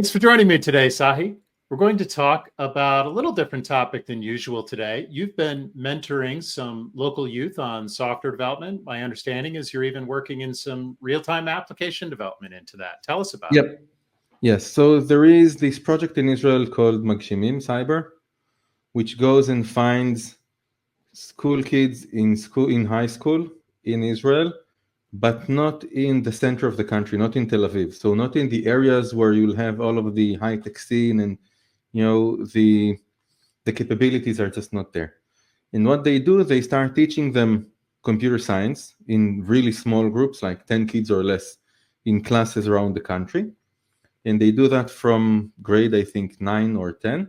Thanks for joining me today, Tsahi. We're going to talk about a little different topic than usual today. You've been mentoring some local youth on software development. My understanding is you're even working in some real-time application development into that. Tell us about it. Yep. Yes. So there is this project in Israel called Magshimim Cyber, which goes and finds school kids in high school in Israel, but not in the center of the country, not in Tel Aviv. So not in the areas where you'll have all of the high-tech scene and the capabilities are just not there. And what they do, they start teaching them computer science in really small groups, like 10 kids or less, in classes around the country. And they do that from grade, I think, 9 or 10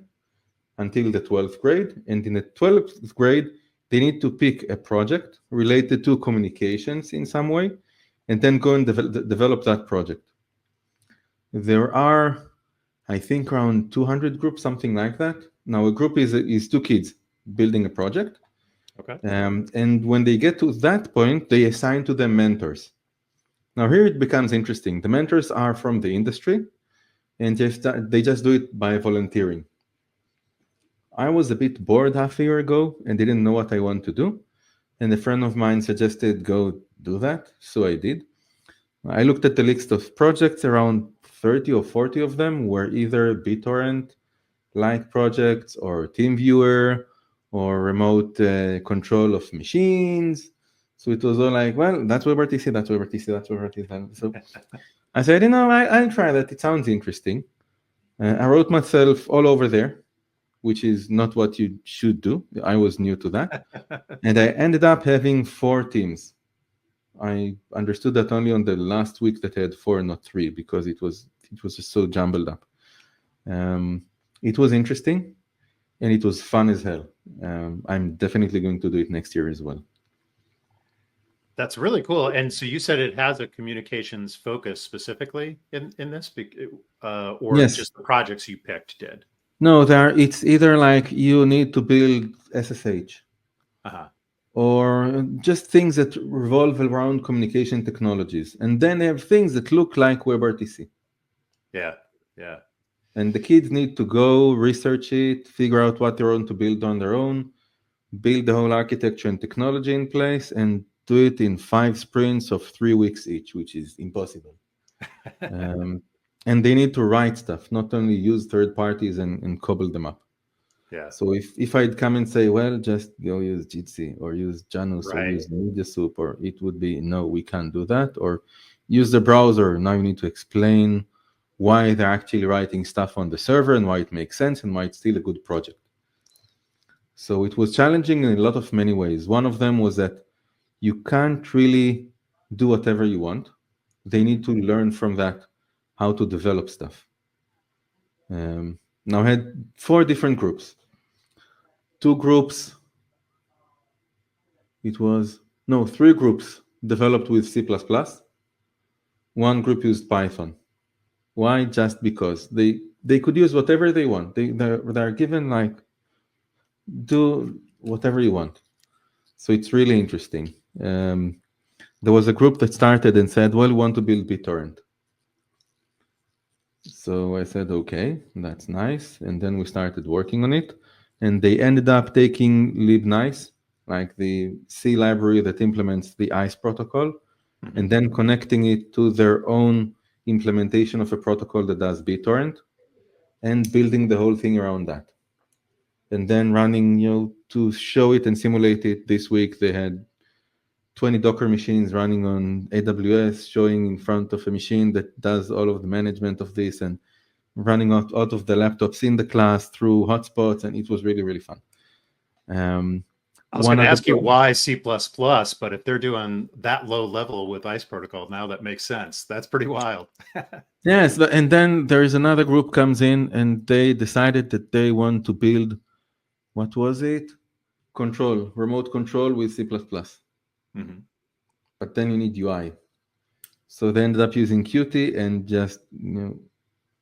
until the 12th grade. And in the 12th grade, they need to pick a project related to communications in some way, and then go and develop that project. There are, I think, around 200 groups, something like that. Now, a group is 2 kids building a project. Okay. And when they get to that point, they assign to them mentors. Now, here it becomes interesting. The mentors are from the industry, and they just do it by volunteering. I was a bit bored half a year ago and didn't know what I want to do. And a friend of mine suggested go do that. So I did. I looked at the list of projects. Around 30 or 40 of them were either BitTorrent-like projects or TeamViewer or remote control of machines. So it was all like, well, that's WebRTC, that's WebRTC, that's WebRTC. So I said, I'll try that. It sounds interesting. I wrote myself all over there, which is not what you should do. I was new to that. And I ended up having 4 teams. I understood that only on the last week that I had 4, not 3, because it was just so jumbled up. It was interesting, and it was fun as hell. I'm definitely going to do it next year as well. That's really cool. And so you said it has a communications focus specifically in this, or Yes. just the projects you picked did? No, it's either like you need to build SSH, or just things that revolve around communication technologies. And then they have things that look like WebRTC. Yeah. And the kids need to go research it, figure out what they want to build on their own, build the whole architecture and technology in place, and do it in 5 sprints of 3 weeks each, which is impossible. And they need to write stuff, not only use third parties and cobble them up. Yeah. So if I'd come and say, well, just go use Jitsi or use Janus or use MediaSoup, or it would be, no, we can't do that. Or use the browser. Now you need to explain why they're actually writing stuff on the server and why it makes sense and why it's still a good project. So it was challenging in a lot of many ways. One of them was that you can't really do whatever you want. They need to learn from that how to develop stuff. Now I had 4 different groups. 2 groups, 3 groups developed with C++. 1 group used Python. Why? Just because they could use whatever they want. They're given like, do whatever you want. So it's really interesting. There was a group that started and said, well, we want to build BitTorrent. So I said, okay, that's nice. And then we started working on it. And they ended up taking libnice, like the C library that implements the ICE protocol, and then connecting it to their own implementation of a protocol that does BitTorrent, and building the whole thing around that. And then running, to show it and simulate it. This week they had 20 Docker machines running on AWS, showing in front of a machine that does all of the management of this, and running out of the laptops in the class through hotspots, and it was really, really fun. I was going to ask you why C++, but if they're doing that low level with ICE protocol, now that makes sense. That's pretty wild. Yes, and then there is another group comes in, and they decided that they want to build, what was it? Remote control with C++. But then you need UI. So they ended up using Qt and just,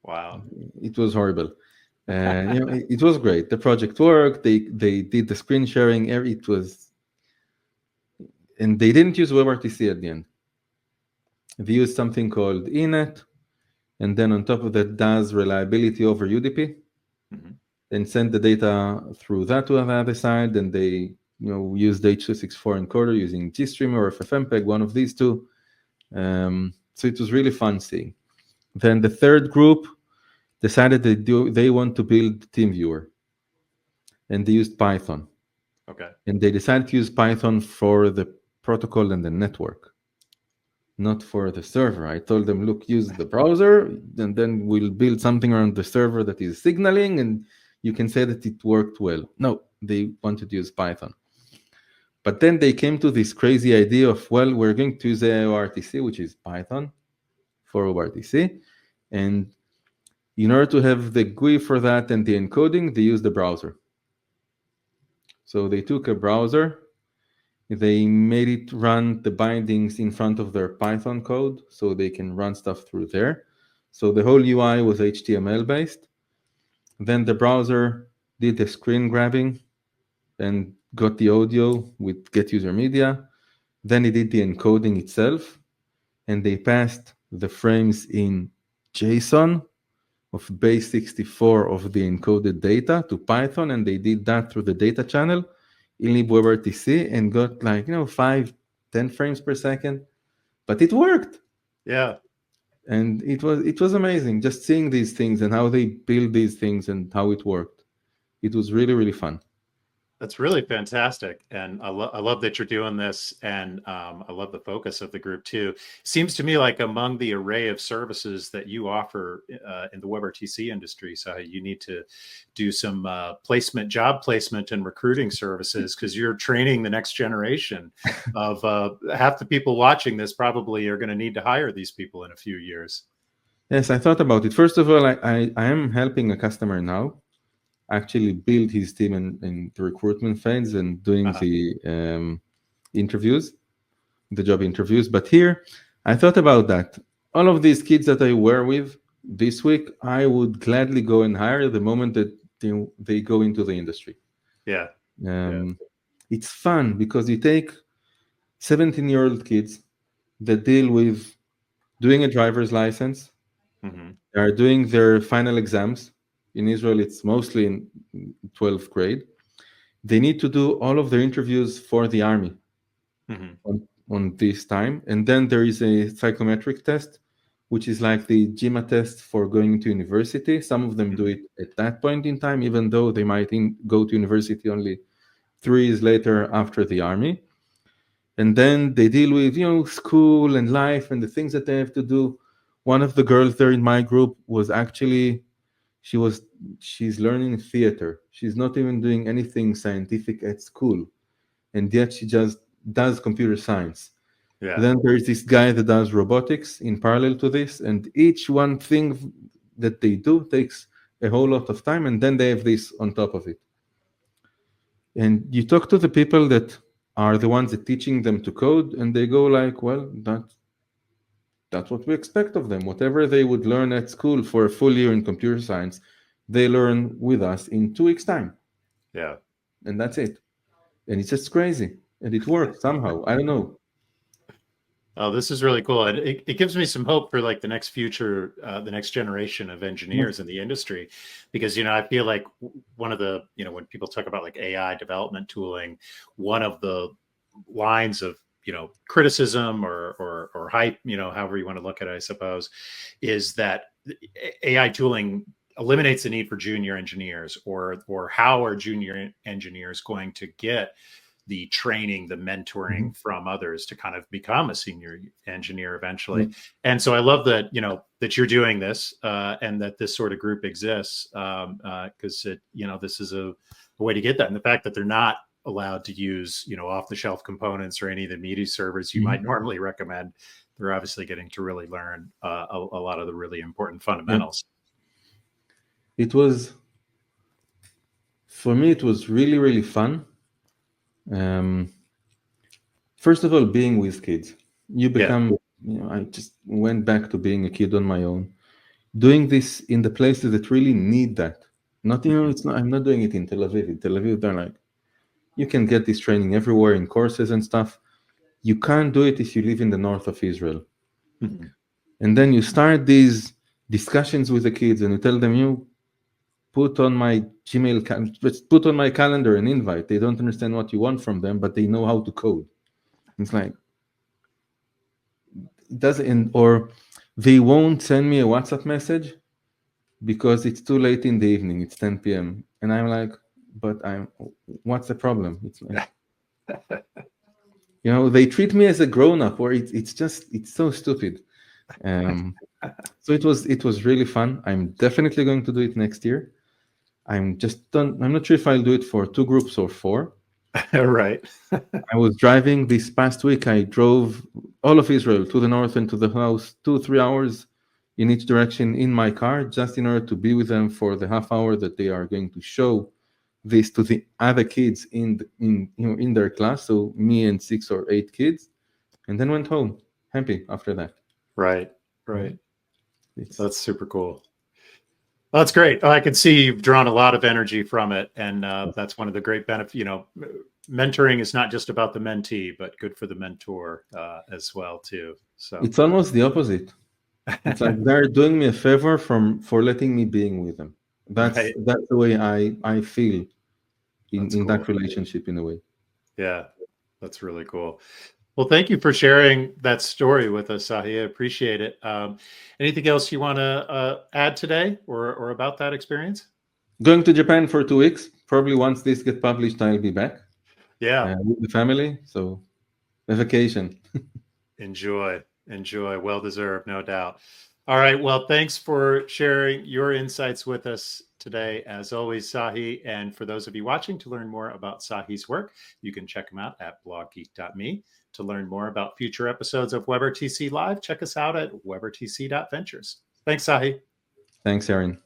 wow, it was horrible. It was great. The project worked. They did the screen sharing. It was, and they didn't use WebRTC at the end. They used something called Inet, and then on top of that does reliability over UDP, Mhm. and send the data through that to the other side, and they use the H.264 encoder using GStreamer or FFmpeg, one of these two. So it was really fun seeing. Then the third group decided they want to build TeamViewer, and they used Python. Okay. And they decided to use Python for the protocol and the network, not for the server. I told them, look, use the browser, and then we'll build something around the server that is signaling, and you can say that it worked well. No, they wanted to use Python. But then they came to this crazy idea of, well, we're going to use WebRTC, which is Python for WebRTC. And in order to have the GUI for that and the encoding, they use the browser. So they took a browser, they made it run the bindings in front of their Python code so they can run stuff through there. So the whole UI was HTML based. Then the browser did the screen grabbing and got the audio with get user media. Then it did the encoding itself, and they passed the frames in JSON of base 64 of the encoded data to Python, and they did that through the data channel in LibWebRTC and got 5-10 frames per second, but it worked. Yeah. And it was amazing just seeing these things and how they build these things and how it worked. It was really, really fun. That's really fantastic, and I love that you're doing this, and I love the focus of the group too. Seems to me like among the array of services that you offer in the WebRTC industry, so you need to do some job placement, and recruiting services, because you're training the next generation of half the people watching this probably are going to need to hire these people in a few years. Yes, I thought about it. First of all, I am helping a customer now actually build his team in the recruitment phase and doing the interviews, the job interviews. But here, I thought about that. All of these kids that I were with this week, I would gladly go and hire the moment that they go into the industry. Yeah. It's fun because you take 17-year-old kids that deal with doing a driver's license. Mm-hmm. They are doing their final exams. In Israel, it's mostly in 12th grade. They need to do all of their interviews for the army on this time. And then there is a psychometric test, which is like the GMA test for going to university. Some of them do it at that point in time, even though they might go to university only 3 years later after the army. And then they deal with, school and life and the things that they have to do. One of the girls there in my group was actually, she's learning theater. She's not even doing anything scientific at school. And yet she just does computer science. Yeah. Then there's this guy that does robotics in parallel to this. And each one thing that they do takes a whole lot of time. And then they have this on top of it. And you talk to the people that are the ones that teaching them to code, and they go like, well, that's what we expect of them. Whatever they would learn at school for a full year in computer science, they learn with us in 2 weeks' time. Yeah. And that's it. And it's just crazy. And it works somehow. I don't know. Oh, this is really cool. And it gives me some hope for like the next future, the next generation of engineers in the industry, because, I feel like one of the, when people talk about like AI development tooling, one of the lines of, criticism or hype, however you want to look at it, I suppose, is that AI tooling eliminates the need for junior engineers, or how are junior engineers going to get the training, the mentoring from others to kind of become a senior engineer eventually. And so I love that, that you're doing this and that this sort of group exists, because this is a way to get that. And the fact that they're not allowed to use, off the shelf components or any of the media servers you might normally recommend, they're obviously getting to really learn a lot of the really important fundamentals. It was, for me, it was really, really fun. First of all, being with kids, you become, I just went back to being a kid on my own, doing this in the places that really need that. Not, it's not, I'm not doing it in Tel Aviv. In Tel Aviv, they're like, you can get this training everywhere in courses and stuff. You can't do it if you live in the north of Israel. And then you start these discussions with the kids, and you tell them, you put on my put on my calendar an invite. They don't understand what you want from them, but they know how to code. It's like, it doesn't, or they won't send me a WhatsApp message because it's too late in the evening. It's 10 p.m. And I'm like, but what's the problem? It's like, they treat me as a grown-up, or it's so stupid. So it was really fun. I'm definitely going to do it next year. I'm not sure if I'll do it for 2 groups or 4. Right. I was driving this past week. I drove all of Israel to the north and to the south, 3 hours in each direction in my car, just in order to be with them for the half hour that they are going to show this to the other kids in their class. So me and 6 or 8 kids, and then went home happy after that. Right. That's super cool. That's great. I can see you've drawn a lot of energy from it, and that's one of the great benefits. Mentoring is not just about the mentee, but good for the mentor as well too. So it's almost the opposite. It's like they're doing me a favor for letting me being with them. That's the way I feel in that relationship, in a way. Yeah, that's really cool. Well, thank you for sharing that story with us, Tsahi. I appreciate it. Anything else you want to add today or about that experience? Going to Japan for 2 weeks. Probably once this gets published, I'll be back. Yeah. With the family. So a vacation. Enjoy. Well deserved, no doubt. All right. Well, thanks for sharing your insights with us today, as always, Tsahi. And for those of you watching, to learn more about Tsahi's work, you can check him out at bloggeek.me. To learn more about future episodes of WebRTC Live, check us out at webrtc.ventures. Thanks, Tsahi. Thanks, Arin.